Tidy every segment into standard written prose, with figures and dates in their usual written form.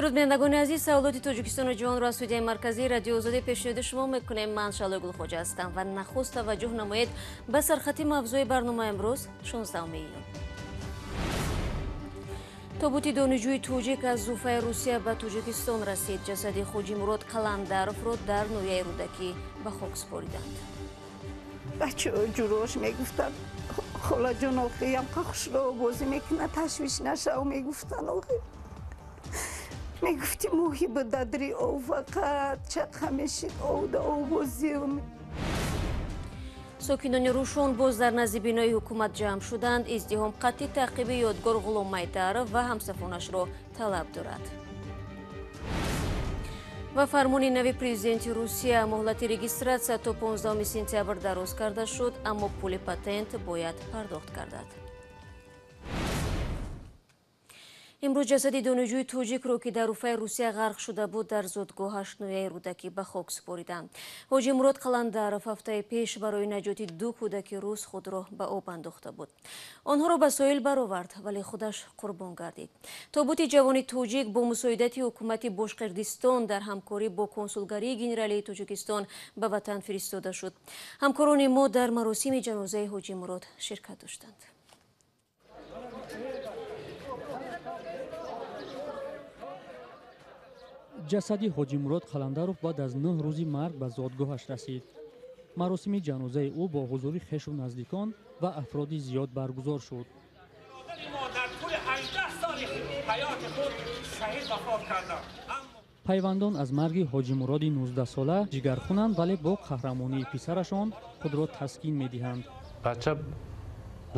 درود بینندگان عزیز، سوالات تاجیکستان و ҷаҳон ро аз студияи марказии радио озодӣ пешниҳоди шумо мекунем. ман шалои гулхоҷа ҳастам ва нахуст таваҷҷӯҳ намоед ба сархати мавзӯи барнома имрӯз 16 июн. тобути донишҷӯи тоҷик аз зуфаи Русия ба Тоҷикистон расид. ҷасади хоҷи Мурод Қаландаровро дар ноҳияи рӯдакӣ ба хок супориданд. бачаҳо ҷурош мегуфтанд холаҷон охиям қахшро бозӣ мекунад, ташвиш нашав мегуфтанд. мегуфти моҳи ба дадри ов фақат чақа мешид овда овозиём. сокинони Рӯшон боз дар назди бинои ҳукумат ҷамъ шуданд. издиҳом қатъи таъқиби ёдгор Ғулом Майдаров ва ҳамсафонашро талаб дорад. ва фармони нави президенти Русия муҳлати регистратсия то 15 сентябр дароз карда шуд, аммо пули патент бояд пардохт гардад. имрӯз ҷасади донишҷӯи тоҷикро ки дар уфаи Русия ғарқ шуда буд дар зодгоҳаш ноҳияи рӯдакӣ ба хок супориданд. ҳоҷи Мурод Қаландаров ҳафтаи пеш барои наҷоти ду кӯдаки рус худро ба об андохта буд. онҳоро ба соҳил баровард, вале худаш қурбон гардид. тобути ҷавони тоҷик бо мусоидати ҳукумати Бошқирдистон дар ҳамкорӣ бо консулгарии генералии Тоҷикистон ба ватан фиристода шуд. ҳамкорони мо дар маросими ҷанозаи ҳоҷи Мурод ширкат доштанд. ҷасади ҳоҷи Мурод Қаландаров баъд аз 9 рӯзи марг ба зодгоҳаш расид. маросими ҷанозаи ӯ бо ҳузури хешу наздикон ва афроди зиёд баргузор шуд. пайвандон аз марги ҳоҷи Муроди 19-сола ҷигархунанд, вале бо қаҳрамонии писарашон худро таскин медиҳанд. бача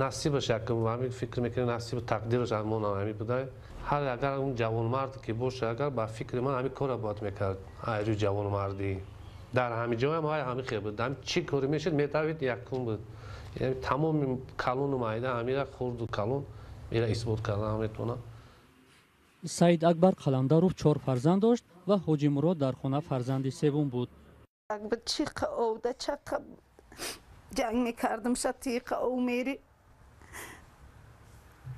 насибаш якм ҳамин фикр мекунем, насиб тақдираш ҳамон ҳамин будай. ҳар агар он ҷавонмард ки боша, агар ба фикри ман ҳамин кора бояд мекард. айрӯ ҷавонмардӣ дар ҳамин ҷоя ҳам ҳамин хел буд. ҳамин чӣ кори мешуд метавид якум буд. яъне тамоми калону майда ҳамира хурду калон мера исбот кардан метавонад. Саид Акбар Қаландаров 4 фарзанд дошт ва ҳоҷи Мурод дар хона фарзанди севум буд. чиқа овда чақа ҷанг мекардам шатиқа ов мери.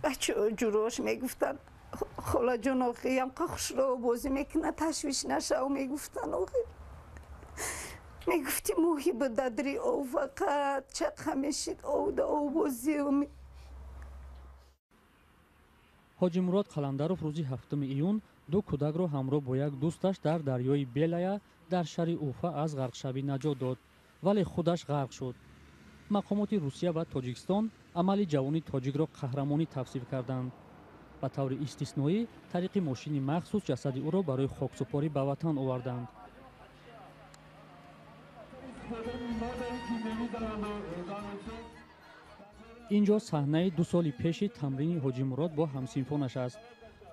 бачаҳо ҷурош мегуфтанд холаҷон охиям қахшро бозӣ мекунад, ташвиш нашав мегуфтанд. мегуфти моҳи ба дадри ов фақат чақа мешид овда овозиём. ҳоҷи Мурод Қаландаров рӯзи 7 июн ду кӯдакро ҳамроҳ бо як дӯсташ дар дарёи Белая дар шаҳри Уфа аз ғарқшавӣ наҷот дод, вале худаш ғарқ шуд. мақомоти Русия ва Тоҷикистон амали ҷавони тоҷикро қаҳрамонӣ тавсиф карданд. ба таври истисноӣ тариқи мошини махсус ҷасади ӯро барои хоксупорӣ ба ватан оварданд. инҷо саҳнаи 2 соли пеши тамрини ҳоҷи Мурод бо ҳамсинфонаш аст.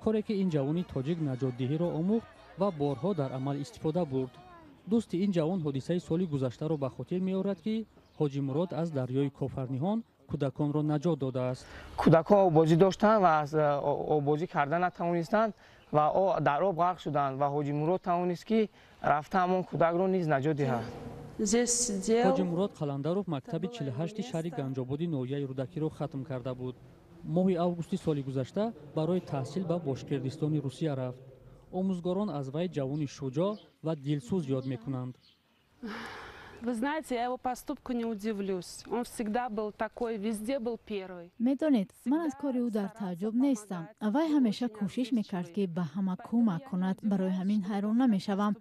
коре ки ин ҷавони тоҷик наҷотдиҳиро омӯхт ва борҳо дар амал истифода бурд. дӯсти ин ҷавон ҳодисаи соли гузаштаро ба хотир меорад ки ҳоҷи Мурод аз дарёи Кофарниҳон кӯдаконро наҷот додааст. кӯдакон обозӣ доштанд ва аз обозӣ кардан натавонистанд ва дар об ғарқ шуданд ва ҳоҷи Мурод тавонист ки рафта ҳамон кӯдакро низ наҷот диҳад. ҳоҷи Мурод Қаландаров мактаби 48 шаҳри Ганҷободи ноҳияи рӯдакиро хатм карда буд. моҳи августи соли гузашта барои таҳсил ба Бошқирдистони Русия рафт. омӯзгорон аз вай ҷавони шуҷоъ ва дилсӯз ёд мекунанд. Вы знаете, я его поступку не удивлюсь. Он всегда был такой, везде был первый. медонед, ман аз кори ӯ дар тааҷҷуб нестам. вай ҳамеша кӯшиш мекард ки ба ҳама кӯмак кунад. барои ҳамин ҳайрон намешавам.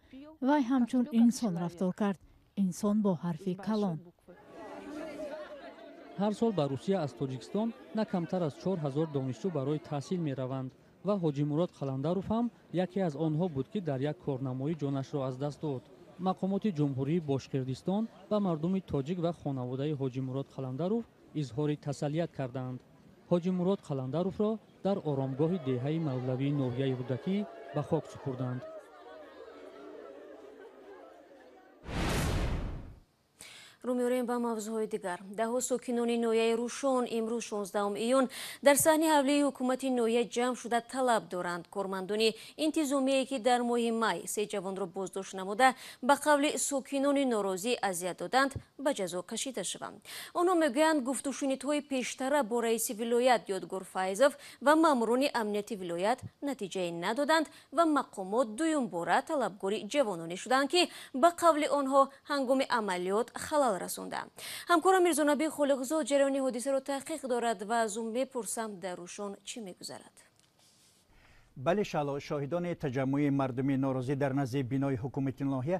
вай ҳамчун инсон рафтор кард, инсон бо ҳарфи калон. ҳар сол ба Русия аз Тоҷикистон на камтар аз 4000 донишҷӯ барои таҳсил мераванд ва ҳоҷи Мурод Қаландаров ҳам яке аз онҳо буд ки дар як корнамоӣ ҷонашро аз даст дод. мақомоти ҷумҳурии Бошқирдистон ба мардуми тоҷик ва хонаводаи ҳоҷи Мурод Қаландаров изҳори таsalлият карданд. ҳоҷи Мурод Қаландаровро дар оромгоҳи деҳаи мавлавии ноҳияи рӯдакӣ ба хок супурданд. رو می‌آوریم ба мавзӯъҳои дигар. Даҳо сокинони ноҳияи Рӯшон имрӯз 16 июн дар саҳни ҳавлии ҳукумати ноҳия ҷамъ шуда талаб доранд кормандони интизомие ки дар моҳи май 3 ҷавонро боздошт намуда ба қавли сокинони норозӣ азият доданд ба ҷазо кашида шаванд. онҳо мегӯянд гуфтушунидҳои пештара бо раиси вилоят Ёдгор Файзов ва маъмурони амнияти вилоят натиҷае надоданд ва мақомот дуюмбора талабгори ҷавононе шуданд ки ба қавли онҳо ҳангоми амалиёт халал расонданд. ҳамкорам Мирзонаби Холиқзод ҷараёни ҳодисаро таҳқиқ дорад ва аз ӯ мепурсам дар Рӯшон чӣ мегузарад. бале шало шоҳидони таҷаммуи мардуми норозӣ дар назди бинои ҳукумати ноҳия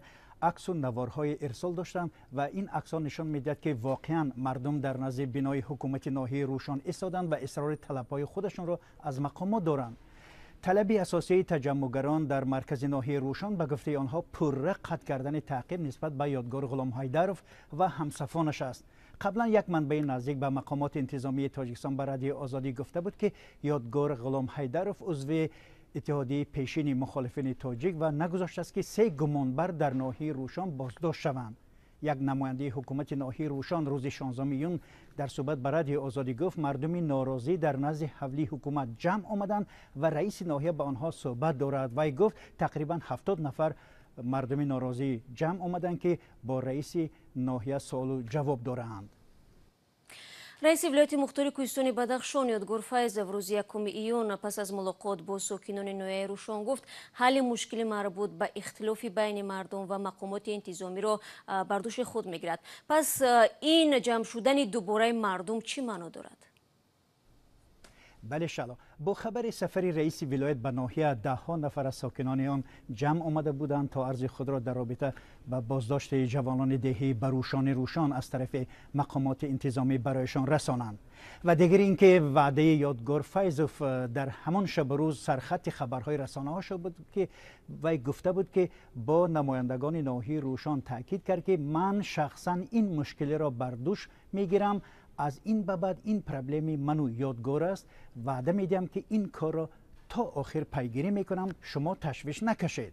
аксу наворҳои ирсол доштанд ва ин аксҳо нишон медиҳад ки воқеан мардум дар назди бинои ҳукумати ноҳияи Рӯшон истоданд ва исрори талабҳои худашонро аз мақомот доранд. талаби асосии таҷаммугарон дар маркази ноҳияи Рӯшон ба гуфтаи онҳо пурра қатъ кардани таъқиб нисбат ба ёдгор Ғулом Ҳайдаров ва ҳамсафонаш аст. қаблан як манбаи наздик ба мақомоти интизомии Тоҷикистон ба радиои Озодӣ гуфта буд ки ёдгор Ғулом Ҳайдаров узви иттиҳодии пешини мухолифини тоҷик ва нагузоштааст ки 3 гумонбар дар ноҳияи Рӯшон боздошт шаванд. як намояндаи ҳукумати ноҳияи Рӯшон рӯзи 16 июн дар суҳбат ба радиои Озодӣ гуфт мардуми норозӣ дар назди ҳавлии ҳукумат ҷамъ омаданд ва раиси ноҳия ба онҳо суҳбат дорад. вай гуфт тақрибан 70 нафар мардуми норозӣ ҷамъ омаданд ки бо раиси ноҳия суолу ҷавоб доранд. раиси вилояти мухтори кӯҳистони Бадахшон Ёдгор Файзов рӯзи 1 июн пас аз мулоқот бо сокинони ноҳияи Рӯшон гуфт ҳалли мушкили марбут ба ихтилофи байни мардум ва мақомоти интизомиро бар дӯши худ мегирад. пас ин ҷамъ шудани дубораи мардум чӣ маъно дорад? бале шало бо хабари сафари раиси вилоят ба ноҳия даҳҳо нафар аз сокинони он ҷамъ омада буданд то арзи худро дар робита ба боздошти ҷавонони деҳӣ ба рӯшони Рӯшон аз тарафи мақомоти интизомӣ барояшон расонанд. ва дигар ин ки ваъдаи Ёдгор Файзов дар ҳамон шабу рӯз сархати хабарҳои расонаҳо шуд буд ки вай гуфта буд ки бо намояндагони ноҳияи Рӯшон таъкид кард ки ман шахсан ин мушкилиро бар дӯш мегирам. از این به بعد این پرابلمی منو یادگار است وعده میدم که این کار را تا آخر پیگیری میکنم شما تشویش نکشید.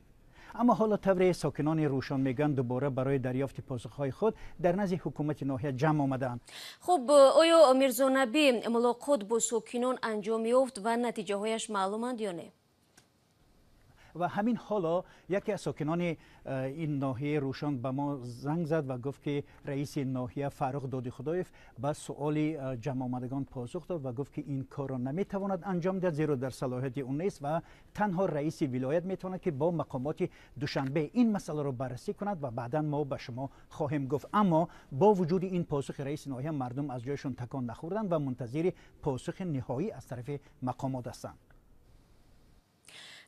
اما حالا طوری ساکنان روشن میگن دوباره برای دریافت پاسخهای خود در نزد حکومت ناحیه جمع آمدند. خب آیا میرزانبی ملاقات با ساکنان انجام یافت و نتیجه هایش معلومند یا نه؟ و همین حالا یکی از ساکنان این ناحیه روشن به ما زنگ زد و گفت که رئیس ناحیه فرخ دادی خدایف به سؤال جمع‌آمدگان پاسخ داد و گفت که این کار را نمیتواند انجام دهد زیرا در صلاحیت اون نیست و تنها رئیس ولایت میتواند که با مقامات دوشنبه این مسئله را بررسی کند و بعدا ما به شما خواهیم گفت. اما با وجود این پاسخ رئیس ناحیه مردم از جایشون تکان نخوردند و منتظر پاسخ نهایی از طرف مقامات هستند.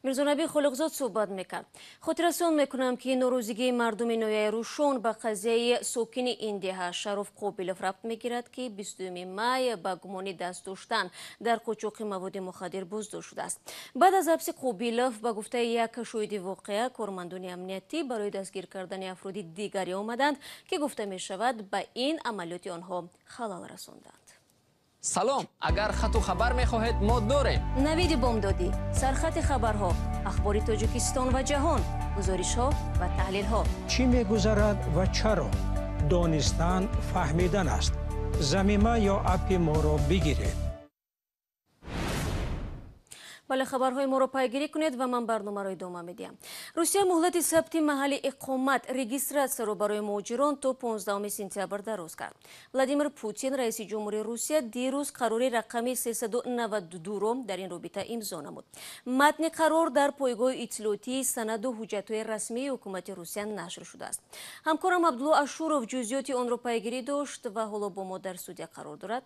мирзонаби Холиқзод суҳбат мекард. хотиррасон мекунам ки норозигии мардуми ноҳияи Рӯшон ба қазияи сокини ин деҳа Шароф Қобилов рабт мегирад ки 20 май ба гумони даст доштан дар қучоқи маводи мухаддир боздошт шудааст. баъд аз ҳабси Қобилов ба гуфтаи як шоҳиди воқеа кормандони амниятӣ барои дастгир кардани афроди дигаре омаданд ки гуфта мешавад ба ин амалиёти онҳо халал расонданд. салом, агар хату хабар мехоҳед мо дорем. навиди бомдодӣ, сархати хабарҳо, ахбори Тоҷикистон ва ҷаҳон, гузоришҳо ва таҳлилҳо. чӣ мегузарад ва чаро? донистан, фаҳмидан аст. замима ё апи моро бигиред. бале хабарҳои моро пайгирӣ кунед ва ман барномаро идома медиҳам. русия муҳлати сабти маҳалли иқомат регистратсияро барои муҳоҷирон то 15 сентябр дароз кард. Владимир Путин раиси ҷумҳурии Русия дирӯз қарори рақами 392-ро дар ин робита имзо намуд. матни қарор дар пойгоҳи иттилоотии санаду ҳуҷҷатҳои расмии ҳукумати Русия нашр шудааст. ҳамкорам Абдулло Ашуров ҷузъиёти онро пайгирӣ дошт ва ҳоло бо мо дар студия қарор дорад.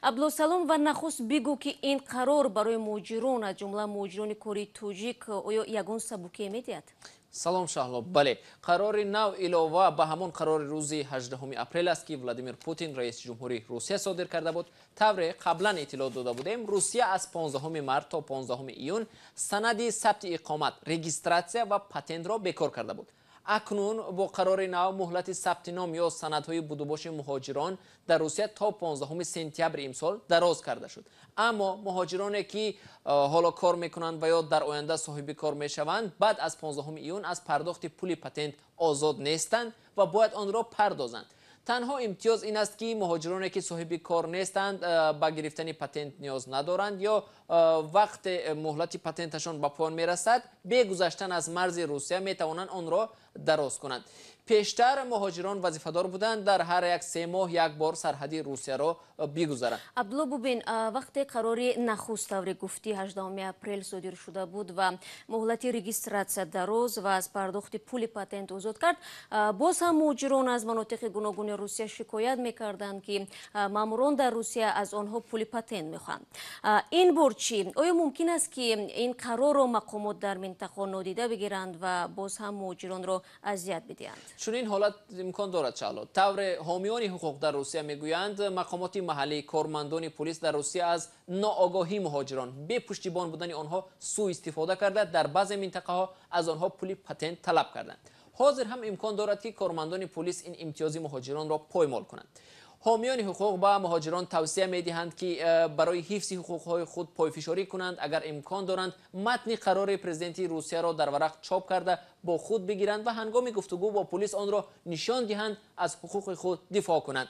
Абдулло салом ва нахуст бигӯ ки ин қарор барои муҳоҷирон аз ҷумла муҳоҷирони кори тоҷик оё ягон сабукие медиҳад? салом шаҳло, бале қарори нав илова ба ҳамон қарори рӯзи 18 апрел аст ки Владимир Путин раиси ҷумҳурии Русия содир карда буд. тавре қаблан иттилоъ дода будем Русия аз 15 март то 15 июн санади сабти иқомат, регистратсия ва патентро бекор карда буд. акнун бо қарори нав муҳлати сабтиноми ё санадҳои будубоши муҳоҷирон дар Русия то 15 сентябри имсол дароз карда шуд. аммо муҳоҷироне ки ҳоло кор мекунанд ва ё дар оянда соҳиби кор мешаванд баъд аз 15 июн аз пардохти пули патент озод нестанд ва бояд онро пардозанд. تنها امتیاز این است که مهاجرانی که صاحب کار نیستند با گرفتن پتنت نیاز ندارند یا وقت مهلت پتنتشان به پایان میرسد به گذشتن از مرز روسیه میتوانند آن را دراز کنند. پیشتر مهاجران وظیفه‌دار بودند در هر یک 3 ماه یک بار سرحدی روسیه را بگذرند. عبدالله ببین وقتی قراری نخست طور گفتی 18 اپریل صادر شده بود و مهلت رجیستراسیون دراز و از پرداخت پول پتنت آزاد کرد، باز هم مهاجران از مناطق گوناگون روسیه شکایت میکردند که ماموران در روسیه از آنها پول پتنت میخواهند. این بار چی؟ آیا ممکن است که این قرار را مقامات در منطقه نادیده بگیرند و باز هم مهاجران را اذیت بدهند؟ چون این حالت امکان دارد شالو. طور حامیان حقوق در روسیه میگویند مقامات محلی کارمندان پلیس در روسیه از ناآگاهی مهاجران به پشتیبان بودن آنها سوء استفاده کرده در بعضی منطقه ها از آنها پول پتنت طلب کردند. حاضر هم امکان دارد که کارمندان پلیس این امتیاز مهاجران را پایمال کنند. حامیان حقوق با مهاجران توصیه می‌دهند که برای حفظ حقوق‌های خود پایفشاری کنند. اگر امکان دارند متن قرار پرزیدنتی روسیه را در ورق چاپ کرده با خود بگیرند و هنگام گفتگو با پلیس آن را نشان دهند از حقوق خود دفاع کنند.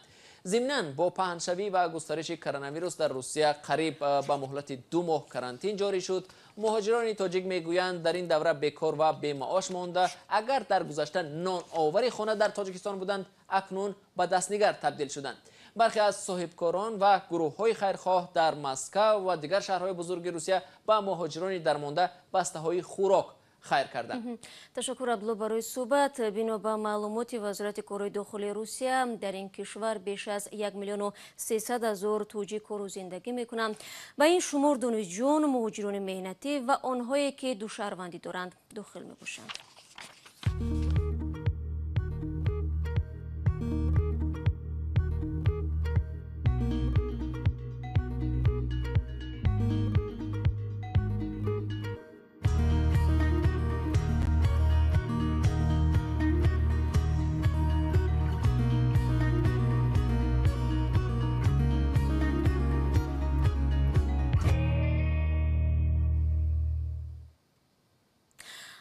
ضمناً با پهنشوی و گسترش کرونا ویروس در روسیه قریب به مهلت 2 ماه کرانتین جاری شد. مهاجران تاجیک میگویند در این دوره بیکار و بی‌معاش مانده. اگر در گذشته نان آور خانه در تاجیکستان بودند اکنون به دستنگر تبدیل شدند. برخی از صاحبکاران و گروه‌های خیرخواه در مسکو و دیگر شهرهای بزرگ روسیه به مهاجران درمانده بسته‌های خوراک خیر کردند. تشکر عبدالله برای صحبت. بنا به معلومات وزارت کارهای داخلی روسیه در این کشور بیش از 1,300,000 توجیک رو زندگی میکنند. با این شمار دانشجویان، مهاجران مهنتی و آنهایی که دو شهروندی دارند داخل میباشند.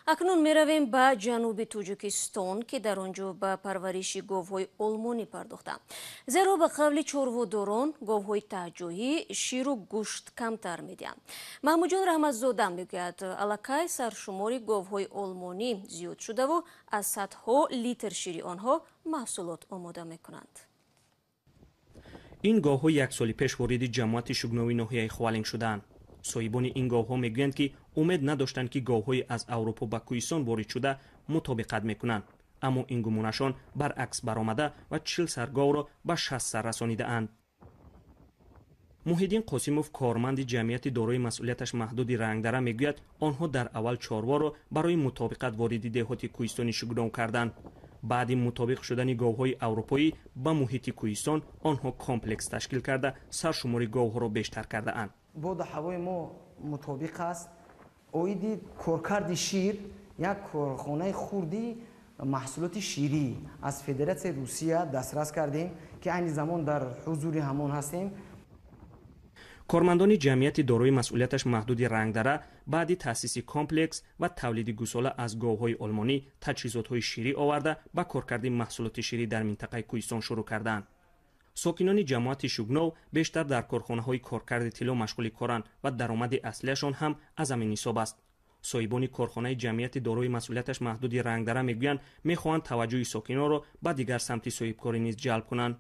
اکنون می رویم به جنوب تاجیکستان که در آنجا به پرورش گاوهای آلمانی پرداختند. زیرا به قول چاروداران گاوهای تهجویی شیر و گوشت کمتر میدهند. محمود جان رحمتزاده میگوید الکی سرشمار گاوهای آلمانی زیاد شده و از صدها لیتر شیر آنها محصولات آماده میکنند. این گاوها 1 سال پیش وارد جماعت شگناوی ناحیه خوالینگ شدند. صاحبان این گاوها میگویند که امید نداشتند که گاوهای از اروپا به کوهستان وارد شده مطابقت میکنند، اما این گمانشان برعکس برآمده و 40 سر گاو را به 60 سر رسانیده اند. محیدین قاسموف کارمند جمعیت دارای مسئولیتش محدود رنگدره میگوید آنها در اول چاروا را برای مطابقت وارد دهات کوهستانی شگناو کردند. بعد مطابق شدن گاوهای اروپایی به محیط کوهستان آنها کامپلکس تشکیل کرده سرشمار گاوها را بیشتر کرده اند. بود هوای ما مطابق است. اویدی کارکرد شیر یک کارخانه خوردی محصولات شیری از فدراسیون روسیه دسترس کردیم که این زمان در حضور همان هستیم. کارمندان جمعیت دارای مسئولیتش محدود رنگدره بعد تأسیس کامپلکس و تولید گوساله از گاوهای آلمانی تجهیزات‌های شیری آورده به کارکرد محصولات شیری در منطقه کوهستان شروع کردند. ساکنان جماعت شگناو بیشتر در کارخانه‌های کارکرد طلا مشغول کارند و درآمد اصلیشان هم از همین حساب است. صاحبان کارخانه جمعیت دارای مسئولیتش محدود رنگدره میگویند میخواهند توجه ساکنان را به دیگر سمت صاحبکاری نیز جلب کنند.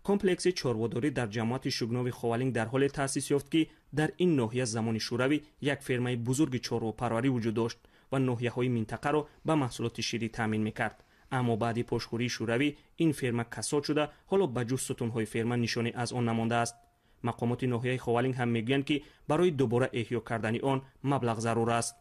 کمپلکس چارواداری در جماعت شگناوی خوالینگ در حال تأسیس یافت که در این ناحیه زمان شوروی یک فرمای بزرگ چاروپروری وجود داشت و ناحیه‌های منطقه را به محصولات شیری تامین میکرد. اما بعد پاشخوری شوروی این فرما کساد شده، حالا به جز ستون‌های فرما نشانی از آن نمانده است. مقامات ناحیه خوالینگ هم میگویند که برای دوباره احیا کردن آن مبلغ ضرور است.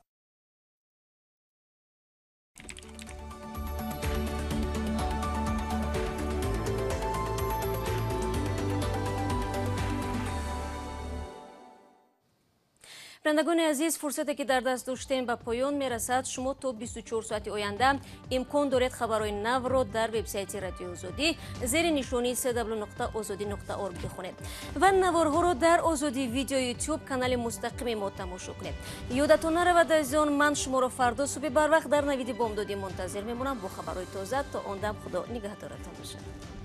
شنوندگان عزیز، فرصتی که در دست داشتیم به پایان میرسد. شما تا 24 ساعت آینده امکان دارید خبرهای نو را در وبسایت رادیو آزادی زیر نشانی www.azadi.org بخونید و نوارها را در آزادی ویدیو یوتیوب کانال مستقیم ما تماشا کنید. یادتان نرود عزیزان، من شما را فردا صبح بر وقت در نوید بامدادی منتظر میمونم با خبرهای تازه. تا آن دم خدا نگهدارتان باشد.